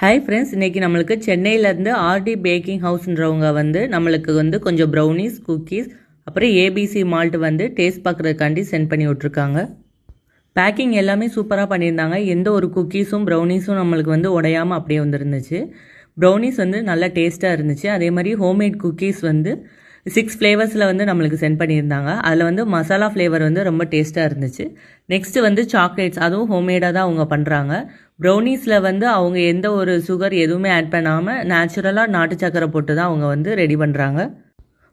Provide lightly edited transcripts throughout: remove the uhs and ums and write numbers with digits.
Hi friends, இன்றைக்கி நம்மளுக்கு சென்னையிலேருந்து ஆர்டி பேக்கிங் ஹவுஸ்ன்றவங்க வந்து நம்மளுக்கு வந்து கொஞ்சம் ப்ரௌனிஸ், குக்கீஸ், அப்புறம் ஏபிசி மால்ட் வந்து டேஸ்ட் பார்க்குறதுக்காண்டி சென்ட் பண்ணி விட்ருக்காங்க. பேக்கிங் எல்லாமே சூப்பராக பண்ணியிருந்தாங்க. எந்த ஒரு குக்கீஸும் ப்ரௌனிஸும் நம்மளுக்கு வந்து உடையாமல் அப்படியே வந்துருந்துச்சு. ப்ரௌனிஸ் வந்து நல்லா டேஸ்ட்டாக இருந்துச்சு. அதே மாதிரி ஹோம்மேட் குக்கீஸ் வந்து 6 ஃப்ளேவர்ஸில் வந்து நம்மளுக்கு சென்ட் பண்ணியிருந்தாங்க. அதில் வந்து மசாலா ஃப்ளேவர் வந்து ரொம்ப டேஸ்ட்டாக இருந்துச்சு. நெக்ஸ்ட்டு வந்து சாக்லேட்ஸ், அதுவும் ஹோம்மேடாக தான் அவங்க பண்ணுறாங்க. ப்ரௌனிஸில் வந்து அவங்க எந்த ஒரு சுகர் எதுவுமே ஆட் பண்ணாமல் நேச்சுரலாக நாட்டு சக்கரை போட்டு தான் அவங்க வந்து ரெடி பண்ணுறாங்க.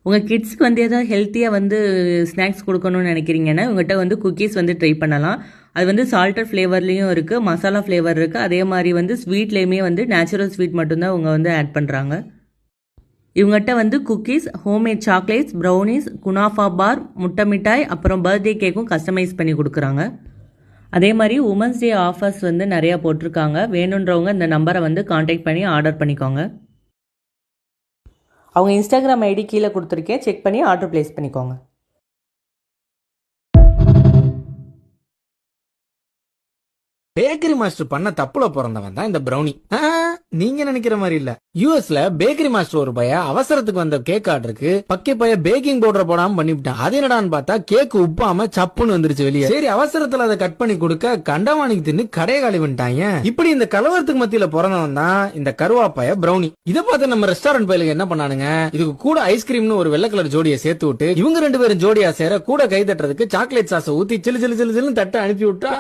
உங்கள் கிட்ஸ்க்கு வந்து எதாவது ஹெல்த்தியாக வந்து ஸ்நாக்ஸ் கொடுக்கணும்னு நினைக்கிறீங்கன்னா இவங்ககிட்ட வந்து குக்கீஸ் வந்து ட்ரை பண்ணலாம். அது வந்து சால்டட் ஃப்ளேவர்லேயும் இருக்குது, மசாலா ஃப்ளேவர் இருக்குது. அதே மாதிரி வந்து ஸ்வீட்லேயுமே வந்து நேச்சுரல் ஸ்வீட் மட்டும்தான் அவங்க வந்து ஆட் பண்ணுறாங்க. இவங்ககிட்ட வந்து cookies, homemade chocolates, brownies, kunafa bar, முட்டை மிட்டாய், அப்புறம் பர்த்டே கேக்கும் கஸ்டமைஸ் பண்ணி கொடுக்குறாங்க. அதே மாதிரி உமன்ஸ் டே ஆஃபர்ஸ் வந்து நிறையா போட்டிருக்காங்க. வேணுன்றவங்க இந்த நம்பரை வந்து காண்டாக்ட் பண்ணி ஆர்டர் பண்ணிக்கோங்க. அவங்க இன்ஸ்டாகிராம் ஐடி கீழே கொடுத்துருக்கேன், செக் பண்ணி ஆர்டர் ப்ளேஸ் பண்ணிக்கோங்க. பேக்கரி மாஸ்டர் பண்ண தப்புல பிறந்தவன் தான் இந்த பிரௌனி. நீங்க நினைக்கிற மாதிரி இல்ல. யூஎஸ்ல பேக்கரி மாஸ்டர் ஒரு பைய அவசரத்துக்கு வந்த கேக் ஆர்டருக்கு பக்கே பைய பேக்கிங் பவுடர் போடாம பண்ணிவிட்டான். அது என்னடான்னு பார்த்தா கேக் உப்பாம சப்புன்னு வந்துருச்சு வெளியே. சரி, அவசரத்துல அதை கட் பண்ணி கொடுக்க கண்டவானிக்கு தின்னு கடைய காலி பண்ணிட்டாங்க. இப்படி இந்த கலவரத்துக்கு மத்தியில பிறந்தவன் தான் இந்த கருவாப்பாய பிரௌனி. இதை பார்த்து நம்ம ரெஸ்டாரண்ட் பயிலுக்கு என்ன பண்ணானுங்க, இதுக்கு கூட ஐஸ்கிரீம்னு ஒரு வெள்ளை கலர் ஜோடியை சேர்த்து விட்டு இவங்க 2 பேரும் ஜோடியா சேர கூட கை தட்டுறதுக்கு சாக்லேட் சாஸ் ஊத்தி சிலு சிலு சிலு சிலுன்னு தட்ட அனுப்பி விட்டா